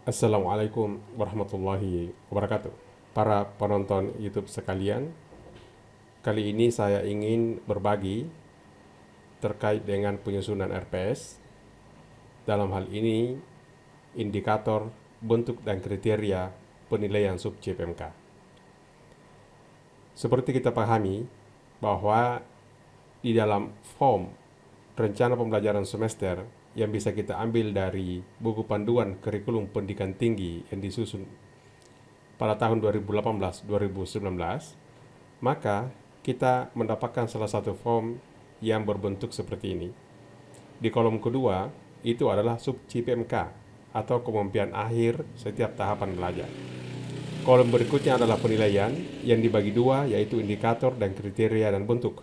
Assalamualaikum warahmatullahi wabarakatuh. Para penonton YouTube sekalian, kali ini saya ingin berbagi terkait dengan penyusunan RPS. Dalam hal ini, indikator, bentuk, dan kriteria penilaian sub CPMK. Seperti kita pahami bahwa di dalam form rencana pembelajaran semester yang bisa kita ambil dari buku panduan kurikulum pendidikan tinggi yang disusun pada tahun 2018-2019, maka kita mendapatkan salah satu form yang berbentuk seperti ini. Di kolom kedua, itu adalah sub CPMK atau kemampuan akhir setiap tahapan belajar. Kolom berikutnya adalah penilaian yang dibagi dua, yaitu indikator dan kriteria dan bentuk.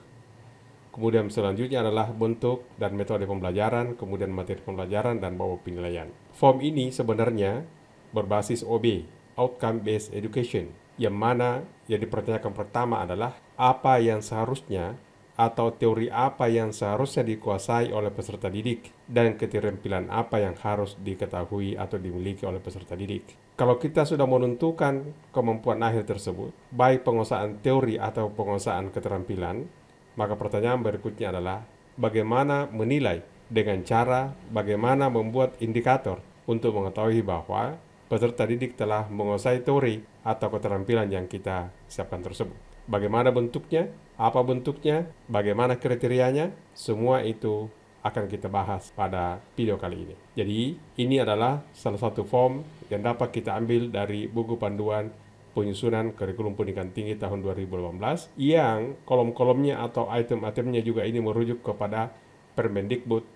Kemudian selanjutnya adalah bentuk dan metode pembelajaran, kemudian materi pembelajaran, dan bawah penilaian. Form ini sebenarnya berbasis OB, Outcome Based Education, yang mana yang dipertanyakan pertama adalah apa yang seharusnya atau teori apa yang seharusnya dikuasai oleh peserta didik dan keterampilan apa yang harus diketahui atau dimiliki oleh peserta didik. Kalau kita sudah menentukan kemampuan akhir tersebut, baik penguasaan teori atau penguasaan keterampilan, maka pertanyaan berikutnya adalah bagaimana menilai dengan cara bagaimana membuat indikator untuk mengetahui bahwa peserta didik telah menguasai teori atau keterampilan yang kita siapkan tersebut. Bagaimana bentuknya, apa bentuknya, bagaimana kriterianya, semua itu akan kita bahas pada video kali ini. Jadi, ini adalah salah satu form yang dapat kita ambil dari buku panduan penyusunan kurikulum pendidikan tinggi tahun 2018 yang kolom-kolomnya atau item-itemnya juga ini merujuk kepada Permendikbud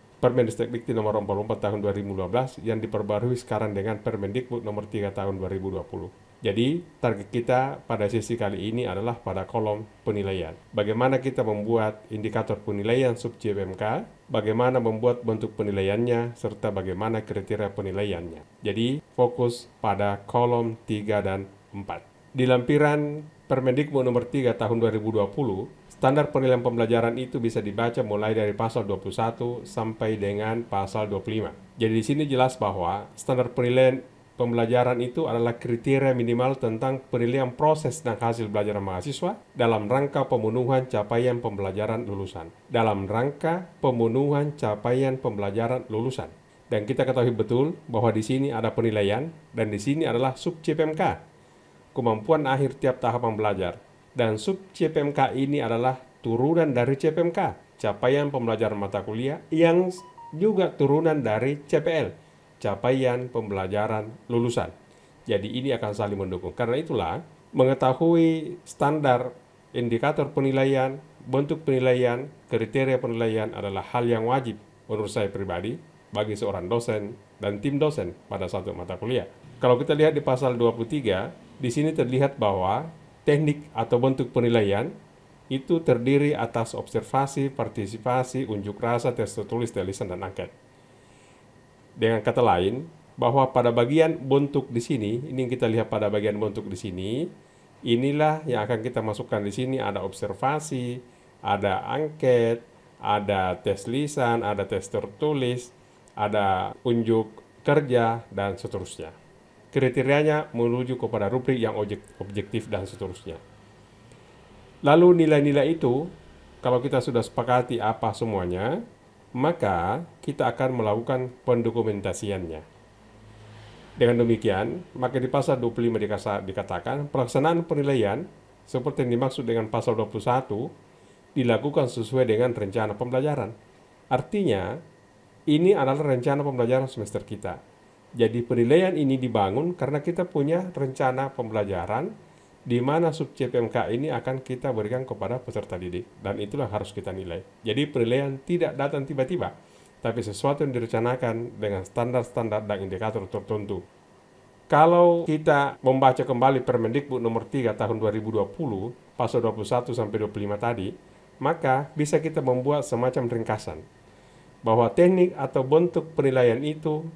nomor 44 tahun 2012 yang diperbarui sekarang dengan Permendikbud nomor 3 tahun 2020. Jadi, target kita pada sesi kali ini adalah pada kolom penilaian. Bagaimana kita membuat indikator penilaian sub CPMK, bagaimana membuat bentuk penilaiannya, serta bagaimana kriteria penilaiannya. Jadi, fokus pada kolom 3 dan 4. Di lampiran Permendikbud nomor 3 tahun 2020, standar penilaian pembelajaran itu bisa dibaca mulai dari pasal 21 sampai dengan pasal 25. Jadi di sini jelas bahwa standar penilaian pembelajaran itu adalah kriteria minimal tentang penilaian proses dan hasil belajar mahasiswa dalam rangka pemenuhan capaian pembelajaran lulusan. Dalam rangka pemenuhan capaian pembelajaran lulusan. Dan kita ketahui betul bahwa di sini ada penilaian dan di sini adalah sub CPMK. Kemampuan akhir tiap tahapan belajar. Dan sub CPMK ini adalah turunan dari CPMK, capaian pembelajaran mata kuliah, yang juga turunan dari CPL, capaian pembelajaran lulusan. Jadi ini akan saling mendukung. Karena itulah, mengetahui standar indikator penilaian, bentuk penilaian, kriteria penilaian adalah hal yang wajib menurut saya pribadi bagi seorang dosen dan tim dosen pada satu mata kuliah. Kalau kita lihat di pasal 23, di sini terlihat bahwa teknik atau bentuk penilaian itu terdiri atas observasi, partisipasi, unjuk rasa, tes tertulis, tes lisan, dan angket. Dengan kata lain, bahwa pada bagian bentuk di sini, ini kita lihat pada bagian bentuk di sini, inilah yang akan kita masukkan di sini. Ada observasi, ada angket, ada tes lisan, ada tes tertulis, ada unjuk kerja, dan seterusnya. Kriterianya menuju kepada rubrik yang objektif dan seterusnya. Lalu nilai-nilai itu, kalau kita sudah sepakati apa semuanya, maka kita akan melakukan pendokumentasiannya. Dengan demikian, maka di pasal 25 dikatakan pelaksanaan penilaian seperti yang dimaksud dengan pasal 21 dilakukan sesuai dengan rencana pembelajaran. Artinya, ini adalah rencana pembelajaran semester kita. Jadi penilaian ini dibangun karena kita punya rencana pembelajaran di mana sub CPMK ini akan kita berikan kepada peserta didik, dan itulah harus kita nilai. Jadi penilaian tidak datang tiba-tiba, tapi sesuatu yang direncanakan dengan standar-standar dan indikator tertentu. Kalau kita membaca kembali Permendikbud nomor 3 tahun 2020, pasal 21 sampai 25 tadi, maka bisa kita membuat semacam ringkasan. bahwa teknik atau bentuk penilaian itu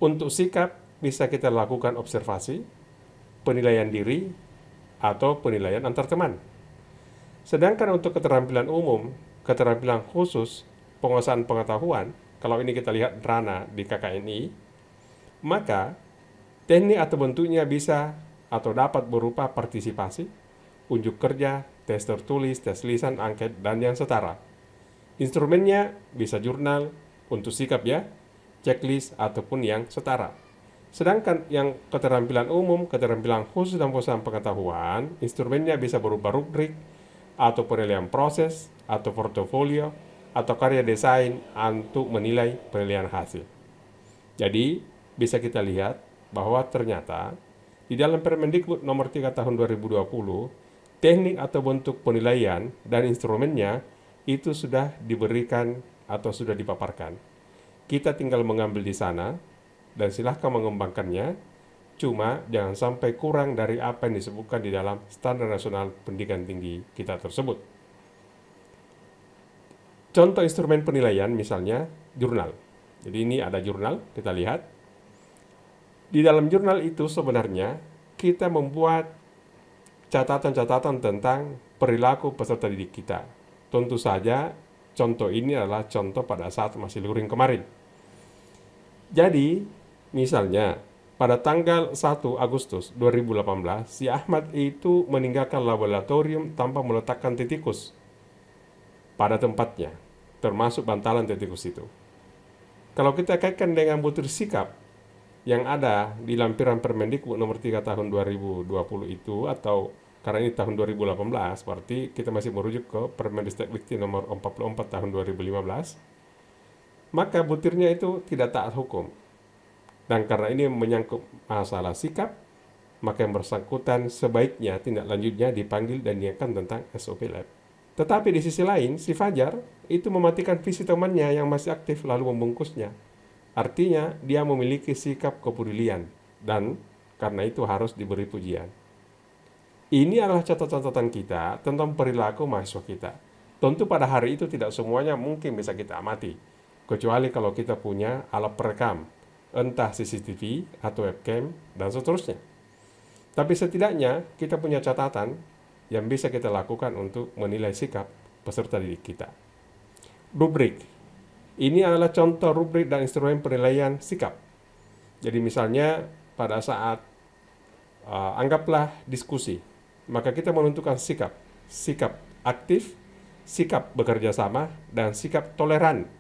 untuk sikap bisa kita lakukan observasi, penilaian diri, atau penilaian antar teman. Sedangkan untuk keterampilan umum, keterampilan khusus, penguasaan pengetahuan, kalau ini kita lihat Rana di KKNI, maka teknik atau bentuknya bisa atau dapat berupa partisipasi, unjuk kerja, tes tertulis, tes lisan, angket, dan yang setara. Instrumennya bisa jurnal, untuk sikap ya, checklist, ataupun yang setara. Sedangkan yang keterampilan umum, keterampilan khusus dan penguasaan pengetahuan, instrumennya bisa berupa rubrik, atau penilaian proses, atau portofolio, atau karya desain untuk menilai penilaian hasil. Jadi, bisa kita lihat bahwa ternyata di dalam Permendikbud nomor 3 tahun 2020, teknik atau bentuk penilaian dan instrumennya itu sudah diberikan atau sudah dipaparkan. Kita tinggal mengambil di sana dan silahkan mengembangkannya, cuma jangan sampai kurang dari apa yang disebutkan di dalam Standar Nasional Pendidikan Tinggi kita tersebut. Contoh instrumen penilaian misalnya jurnal. Jadi ini ada jurnal, kita lihat. Di dalam jurnal itu sebenarnya kita membuat catatan-catatan tentang perilaku peserta didik kita. Tentu saja contoh ini adalah contoh pada saat masih luring kemarin. Jadi misalnya pada tanggal 1 Agustus 2018, si Ahmad itu meninggalkan laboratorium tanpa meletakkan titikus pada tempatnya, termasuk bantalan titikus itu. Kalau kita kaitkan dengan butir sikap yang ada di lampiran Permendikbud nomor 3 tahun 2020 itu, atau karena ini tahun 2018, berarti kita masih merujuk ke Permendikbud nomor 44 tahun 2015, maka butirnya itu tidak taat hukum. Dan karena ini menyangkut masalah sikap, maka yang bersangkutan sebaiknya tindak lanjutnya dipanggil dan diingatkan tentang SOP Lab. Tetapi di sisi lain, si Fajar itu mematikan visi temannya yang masih aktif lalu membungkusnya. Artinya, dia memiliki sikap kepedulian dan karena itu harus diberi pujian. Ini adalah catatan-catatan kita tentang perilaku mahasiswa kita. Tentu pada hari itu tidak semuanya mungkin bisa kita amati, kecuali kalau kita punya alat perekam, entah CCTV atau webcam, dan seterusnya. Tapi setidaknya kita punya catatan yang bisa kita lakukan untuk menilai sikap peserta didik kita. Rubrik. Ini adalah contoh rubrik dan instrumen penilaian sikap. Jadi misalnya pada saat anggaplah diskusi, maka kita menentukan sikap. Sikap aktif, sikap bekerja sama, dan sikap toleran.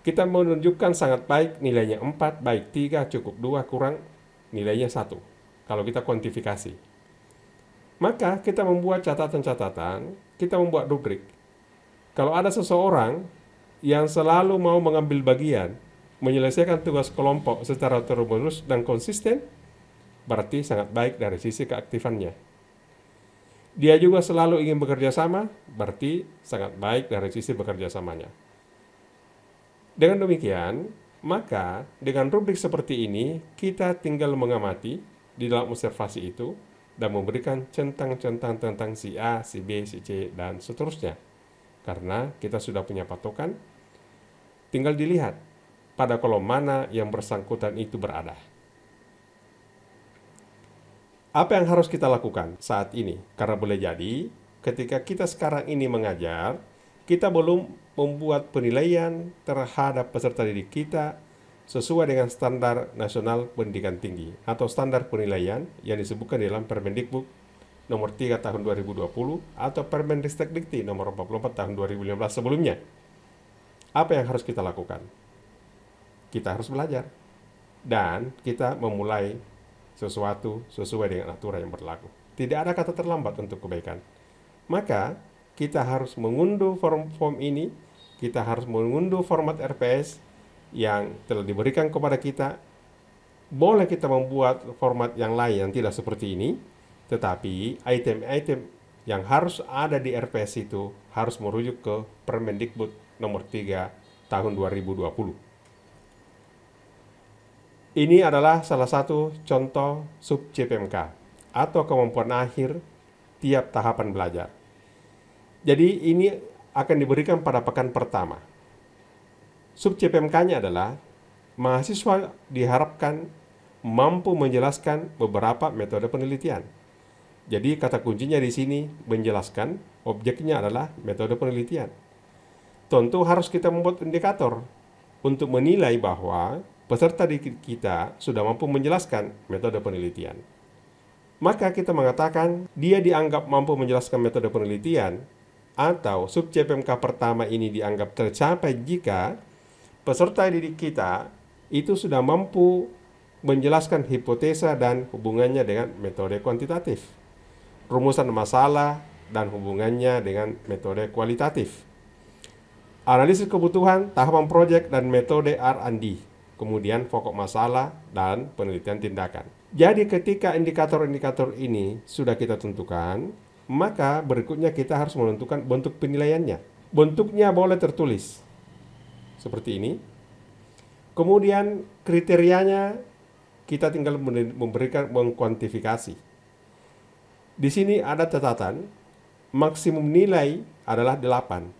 Kita menunjukkan sangat baik, nilainya 4, baik 3, cukup 2, kurang, nilainya 1. Kalau kita kuantifikasi. Maka kita membuat catatan-catatan, kita membuat rubrik. Kalau ada seseorang yang selalu mau mengambil bagian, menyelesaikan tugas kelompok secara terus-menerus dan konsisten, berarti sangat baik dari sisi keaktifannya. Dia juga selalu ingin bekerja sama, berarti sangat baik dari sisi bekerja samanya. Dengan demikian, maka dengan rubrik seperti ini, kita tinggal mengamati di dalam observasi itu dan memberikan centang-centang tentang si A, si B, si C, dan seterusnya. Karena kita sudah punya patokan, tinggal dilihat pada kolom mana yang bersangkutan itu berada. Apa yang harus kita lakukan saat ini? Karena boleh jadi ketika kita sekarang ini mengajar, kita belum membuat penilaian terhadap peserta didik kita sesuai dengan Standar Nasional Pendidikan Tinggi atau standar penilaian yang disebutkan dalam Permendikbud nomor 3 tahun 2020 atau Permendikbud nomor 44 tahun 2015 sebelumnya. Apa yang harus kita lakukan? Kita harus belajar dan kita memulai sesuatu sesuai dengan aturan yang berlaku. Tidak ada kata terlambat untuk kebaikan. Maka kita harus mengunduh form ini, kita harus mengunduh format RPS yang telah diberikan kepada kita. Boleh kita membuat format yang lain yang tidak seperti ini, tetapi item-item yang harus ada di RPS itu harus merujuk ke Permendikbud nomor 3 tahun 2020. Ini adalah salah satu contoh sub CPMK atau kemampuan akhir tiap tahapan belajar. Jadi ini akan diberikan pada pekan pertama. Sub CPMK-nya adalah mahasiswa diharapkan mampu menjelaskan beberapa metode penelitian. Jadi kata kuncinya di sini menjelaskan, objeknya adalah metode penelitian. Tentu harus kita membuat indikator untuk menilai bahwa peserta didik kita sudah mampu menjelaskan metode penelitian. Maka kita mengatakan dia dianggap mampu menjelaskan metode penelitian atau sub CPMK pertama ini dianggap tercapai jika peserta didik kita itu sudah mampu menjelaskan hipotesa dan hubungannya dengan metode kuantitatif, rumusan masalah dan hubungannya dengan metode kualitatif, analisis kebutuhan, tahapan proyek dan metode R&D, kemudian pokok masalah dan penelitian tindakan. Jadi ketika indikator-indikator ini sudah kita tentukan, maka berikutnya kita harus menentukan bentuk penilaiannya. Bentuknya boleh tertulis seperti ini. Kemudian kriterianya kita tinggal memberikan mengkuantifikasi. Di sini ada catatan, maksimum nilai adalah 8.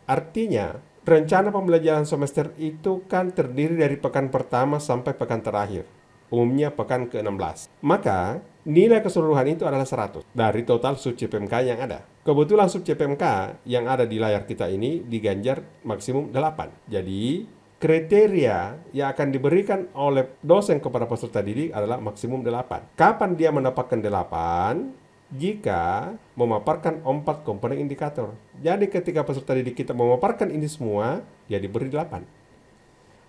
Artinya, rencana pembelajaran semester itu kan terdiri dari pekan pertama sampai pekan terakhir. Umumnya pekan ke-16. Maka, nilai keseluruhan itu adalah 100 dari total sub CPMK yang ada. Kebetulan sub CPMK yang ada di layar kita ini diganjar maksimum 8. Jadi, kriteria yang akan diberikan oleh dosen kepada peserta didik adalah maksimum 8. Kapan dia mendapatkan 8? Jika memaparkan 4 komponen indikator. Jadi ketika peserta didik kita memaparkan ini semua, dia diberi 8.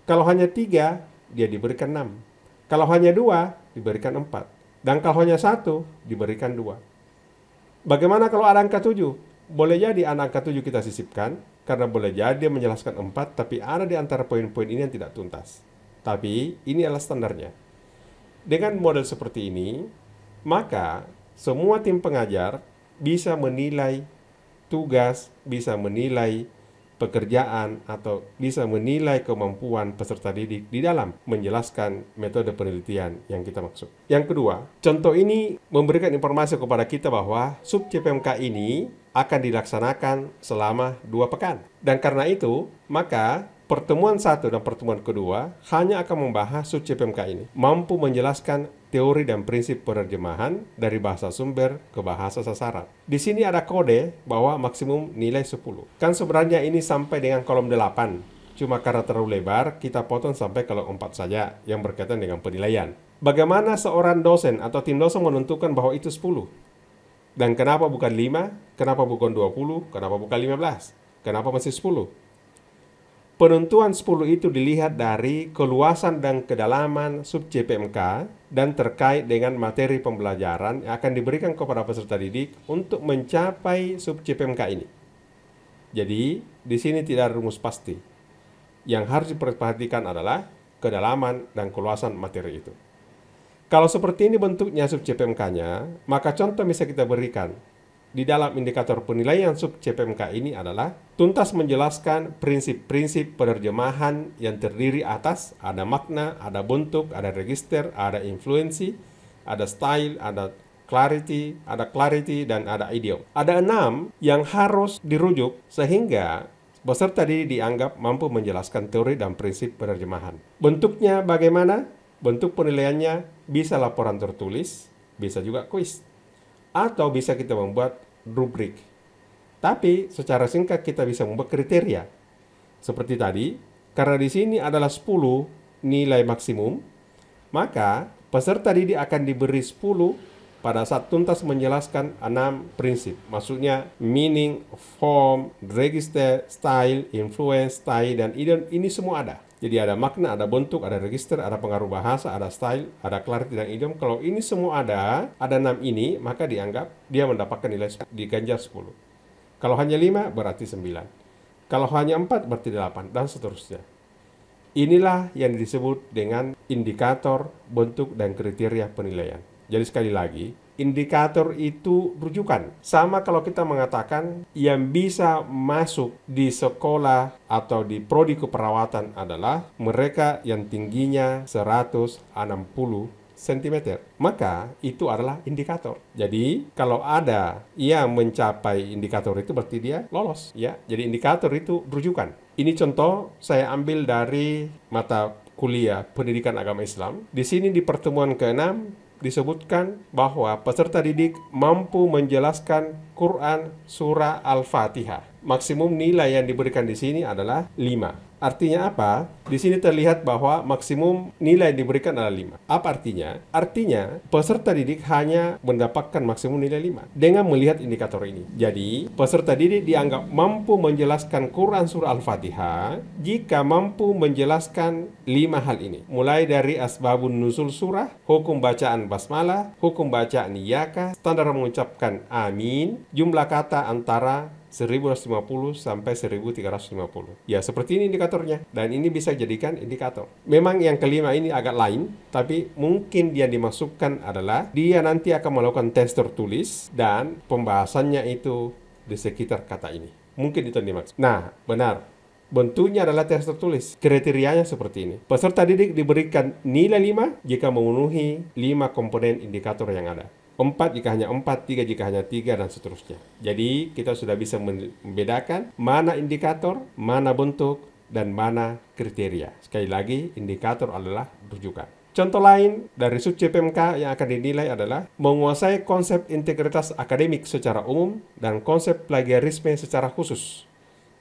Kalau hanya 3, dia diberikan 6. Kalau hanya 2, diberikan 4. Dan kalau hanya 1, diberikan 2. Bagaimana kalau ada angka 7? Boleh jadi angka 7 kita sisipkan, karena boleh jadi dia menjelaskan 4, tapi ada di antara poin-poin ini yang tidak tuntas. Tapi ini adalah standarnya. Dengan model seperti ini, maka semua tim pengajar bisa menilai tugas, bisa menilai pekerjaan, atau bisa menilai kemampuan peserta didik di dalam menjelaskan metode penelitian yang kita maksud. Yang kedua, contoh ini memberikan informasi kepada kita bahwa sub CPMK ini akan dilaksanakan selama 2 pekan. Dan karena itu, maka pertemuan 1 dan pertemuan kedua hanya akan membahas sub CPMK ini. Mampu menjelaskan teori dan prinsip penerjemahan dari bahasa sumber ke bahasa sasaran. Di sini ada kode bahwa maksimum nilai 10. Kan sebenarnya ini sampai dengan kolom 8. Cuma karena terlalu lebar, kita potong sampai kolom 4 saja yang berkaitan dengan penilaian. Bagaimana seorang dosen atau tim dosen menentukan bahwa itu 10? Dan kenapa bukan 5? Kenapa bukan 20? Kenapa bukan 15? Kenapa masih 10? Penentuan 10 itu dilihat dari keluasan dan kedalaman sub CPMK dan terkait dengan materi pembelajaran yang akan diberikan kepada peserta didik untuk mencapai sub CPMK ini. Jadi, di sini tidak ada rumus pasti. Yang harus diperhatikan adalah kedalaman dan keluasan materi itu. Kalau seperti ini bentuknya sub CPMK-nya, maka contoh bisa kita berikan. Di dalam indikator penilaian sub CPMK ini adalah tuntas menjelaskan prinsip-prinsip penerjemahan yang terdiri atas ada makna, ada bentuk, ada register, ada influensi, ada style, ada clarity, dan ada idiom. Ada 6 yang harus dirujuk sehingga peserta dianggap mampu menjelaskan teori dan prinsip penerjemahan. Bentuknya bagaimana? Bentuk penilaiannya bisa laporan tertulis, bisa juga kuis. Atau bisa kita membuat rubrik. Tapi secara singkat kita bisa membuat kriteria. Seperti tadi, karena di sini adalah 10 nilai maksimum, maka peserta didik akan diberi 10 pada saat tuntas menjelaskan 6 prinsip. Maksudnya meaning, form, register, style, influence, style, dan idiom, ini semua ada. Jadi ada makna, ada bentuk, ada register, ada pengaruh bahasa, ada style, ada clarity, dan idiom. Kalau ini semua ada 6 ini, maka dianggap dia mendapatkan nilai 10, diganjar 10. Kalau hanya 5, berarti 9. Kalau hanya 4, berarti 8, dan seterusnya. Inilah yang disebut dengan indikator, bentuk, dan kriteria penilaian. Jadi sekali lagi, indikator itu rujukan. Sama kalau kita mengatakan yang bisa masuk di sekolah atau di prodi keperawatan adalah mereka yang tingginya 160 cm. Maka itu adalah indikator. Jadi kalau ada yang mencapai indikator itu berarti dia lolos, ya. Jadi indikator itu rujukan. Ini contoh saya ambil dari mata kuliah Pendidikan Agama Islam. Di sini di pertemuan ke-6 disebutkan bahwa peserta didik mampu menjelaskan Quran surah Al-Fatihah. Maksimum nilai yang diberikan di sini adalah 5. Artinya apa? Di sini terlihat bahwa maksimum nilai yang diberikan adalah 5. Apa artinya? Artinya peserta didik hanya mendapatkan maksimum nilai 5 dengan melihat indikator ini. Jadi, peserta didik dianggap mampu menjelaskan Quran surah Al-Fatihah jika mampu menjelaskan 5 hal ini. Mulai dari asbabun nuzul surah, hukum bacaan basmalah, hukum bacaan iyaka, standar mengucapkan amin, jumlah kata antara 1250 sampai 1350. Ya, seperti ini indikatornya. Dan ini bisa jadikan indikator. Memang yang kelima ini agak lain, tapi mungkin dia dimasukkan adalah dia nanti akan melakukan tes tertulis dan pembahasannya itu di sekitar kata ini. Mungkin itu yang dimaksud. Nah, benar. Bentuknya adalah tes tertulis. Kriterianya seperti ini. Peserta didik diberikan nilai 5 jika memenuhi 5 komponen indikator yang ada. 4 jika hanya 4, 3 jika hanya 3, dan seterusnya. Jadi, kita sudah bisa membedakan mana indikator, mana bentuk, dan mana kriteria. Sekali lagi, indikator adalah rujukan. Contoh lain dari sub CPMK yang akan dinilai adalah menguasai konsep integritas akademik secara umum dan konsep plagiarisme secara khusus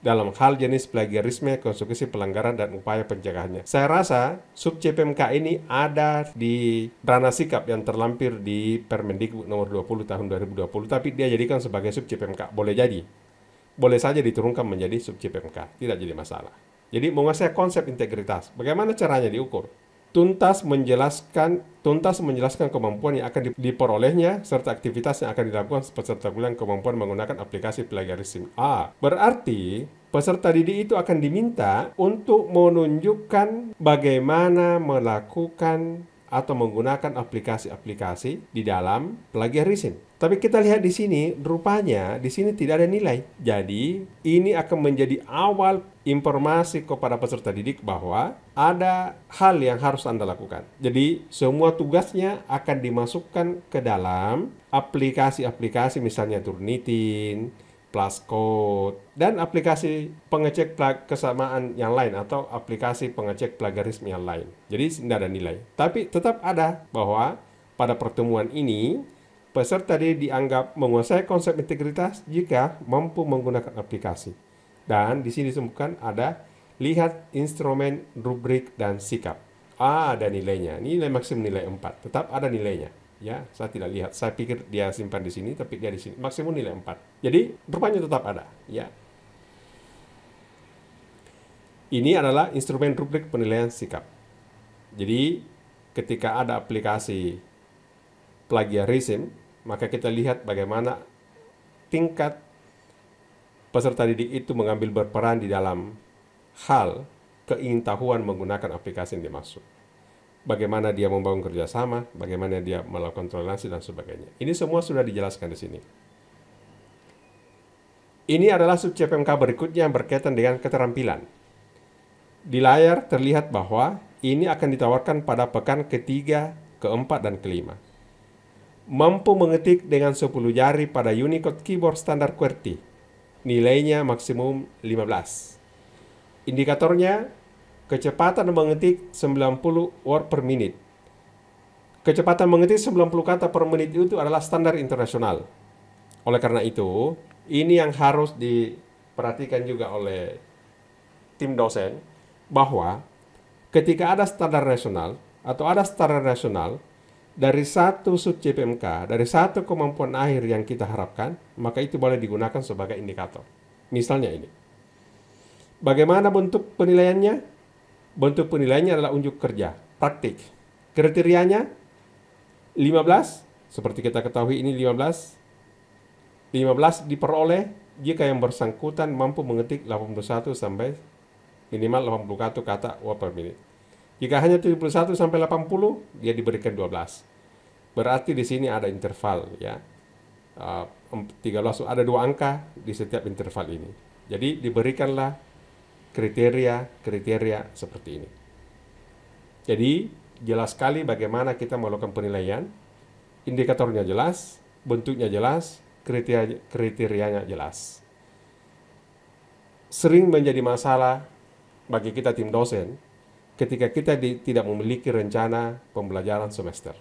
dalam hal jenis plagiarisme, konsekuensi pelanggaran, dan upaya pencegahannya. Saya rasa sub CPMK ini ada di ranah sikap yang terlampir di Permendikbud nomor 20 tahun 2020, tapi dia jadikan sebagai sub CPMK. Boleh jadi. Boleh saja diturunkan menjadi sub CPMK. Tidak jadi masalah. Jadi menguasai konsep integritas. Bagaimana caranya diukur? Tuntas menjelaskan kemampuan yang akan diperolehnya serta aktivitas yang akan dilakukan peserta kuliah kemampuan menggunakan aplikasi plagiarisme. Berarti peserta didik itu akan diminta untuk menunjukkan bagaimana melakukan atau menggunakan aplikasi-aplikasi di dalam plagiarisme. Tapi kita lihat di sini, rupanya di sini tidak ada nilai. Jadi, ini akan menjadi awal informasi kepada peserta didik bahwa ada hal yang harus Anda lakukan. Jadi, semua tugasnya akan dimasukkan ke dalam aplikasi-aplikasi misalnya Turnitin, Pluscode, dan aplikasi pengecek kesamaan yang lain atau aplikasi pengecek plagiarisme yang lain. Jadi tidak ada nilai. Tapi tetap ada bahwa pada pertemuan ini peserta dianggap menguasai konsep integritas jika mampu menggunakan aplikasi. Dan di sini disebutkan ada lihat instrumen, rubrik, dan sikap. Ada nilainya. Nilai maksimum nilai 4. Tetap ada nilainya. Ya, saya tidak lihat. Saya pikir dia simpan di sini, tapi dia di sini. Maksimum nilai 4. Jadi, rupanya tetap ada. Ya. Ini adalah instrumen rubrik penilaian sikap. Jadi, ketika ada aplikasi plagiarisme, maka kita lihat bagaimana tingkat peserta didik itu mengambil berperan di dalam hal keingintahuan menggunakan aplikasi yang dimaksud. Bagaimana dia membangun kerjasama, bagaimana dia melakukan toleransi, dan sebagainya. Ini semua sudah dijelaskan di sini. Ini adalah sub CPMK berikutnya yang berkaitan dengan keterampilan. Di layar terlihat bahwa ini akan ditawarkan pada pekan ketiga, keempat, dan kelima. Mampu mengetik dengan 10 jari pada Unicode Keyboard standar QWERTY. Nilainya maksimum 15. Indikatornya kecepatan mengetik 90 word per minute. Kecepatan mengetik 90 kata per menit itu adalah standar internasional. Oleh karena itu, ini yang harus diperhatikan juga oleh tim dosen, bahwa ketika ada standar nasional atau ada standar nasional, dari satu sub CPMK, dari satu kemampuan akhir yang kita harapkan, maka itu boleh digunakan sebagai indikator. Misalnya ini. Bagaimana bentuk penilaiannya? Bentuk penilaiannya adalah unjuk kerja, praktik. Kriterianya 15, seperti kita ketahui ini 15. 15 diperoleh jika yang bersangkutan mampu mengetik 81 sampai minimal 81 kata word per menit. Jika hanya 71 sampai 80, dia diberikan 12. Berarti di sini ada interval, ya. 13, ada 2 angka di setiap interval ini. Jadi diberikanlah kriteria seperti ini. Jadi jelas sekali bagaimana kita melakukan penilaian. Indikatornya jelas, bentuknya jelas, kriterianya jelas. sering menjadi masalah bagi kita tim dosen ketika kita tidak memiliki rencana pembelajaran semester.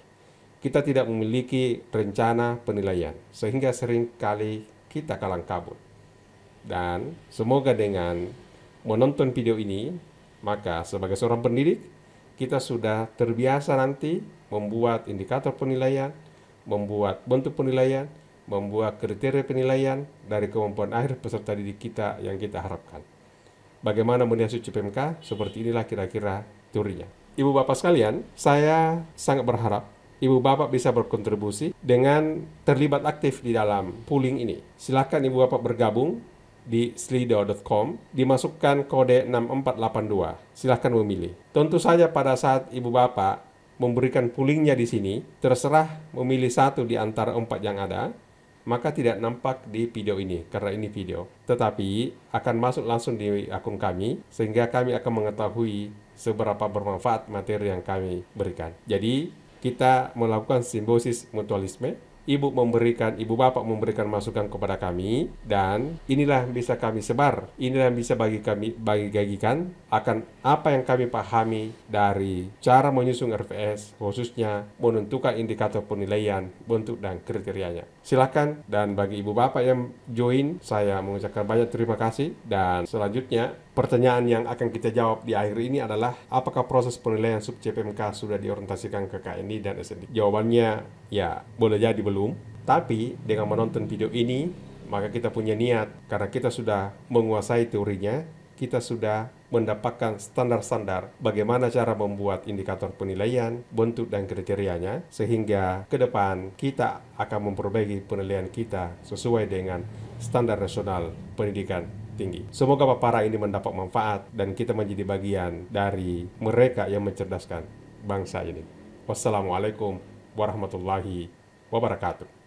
Kita tidak memiliki rencana penilaian, sehingga sering kali kita kalang kabut. Dan semoga dengan menonton video ini, maka sebagai seorang pendidik, kita sudah terbiasa nanti membuat indikator penilaian, membuat bentuk penilaian, membuat kriteria penilaian dari kemampuan akhir peserta didik kita yang kita harapkan. Bagaimana menilai suci PMK? Seperti inilah kira-kira teorinya. Ibu Bapak sekalian, saya sangat berharap Ibu Bapak bisa berkontribusi dengan terlibat aktif di dalam pooling ini. Silakan Ibu Bapak bergabung di slido.com, dimasukkan kode 6482. Silakan memilih. Tentu saja pada saat Ibu Bapak memberikan poolingnya di sini, terserah memilih satu di antara 4 yang ada, maka tidak nampak di video ini karena ini video, tetapi akan masuk langsung di akun kami sehingga kami akan mengetahui seberapa bermanfaat materi yang kami berikan. Jadi kita melakukan simbiosis mutualisme. Ibu Bapak memberikan masukan kepada kami, dan inilah yang bisa kami sebar, inilah yang bisa bagikan akan apa yang kami pahami dari cara menyusun RVS, khususnya menentukan indikator penilaian, bentuk dan kriterianya. Silakan, dan bagi Ibu Bapak yang join, saya mengucapkan banyak terima kasih. Dan selanjutnya, pertanyaan yang akan kita jawab di akhir ini adalah, apakah proses penilaian sub CPMK sudah diorientasikan ke KNI dan SND? Jawabannya, ya, boleh jadi belum. Tapi dengan menonton video ini, maka kita punya niat, karena kita sudah menguasai teorinya, kita sudah mendapatkan standar-standar bagaimana cara membuat indikator penilaian, bentuk dan kriterianya, sehingga ke depan kita akan memperbaiki penilaian kita sesuai dengan standar nasional pendidikan tinggi. Semoga paparan ini mendapat manfaat dan kita menjadi bagian dari mereka yang mencerdaskan bangsa ini. Wassalamualaikum warahmatullahi wabarakatuh.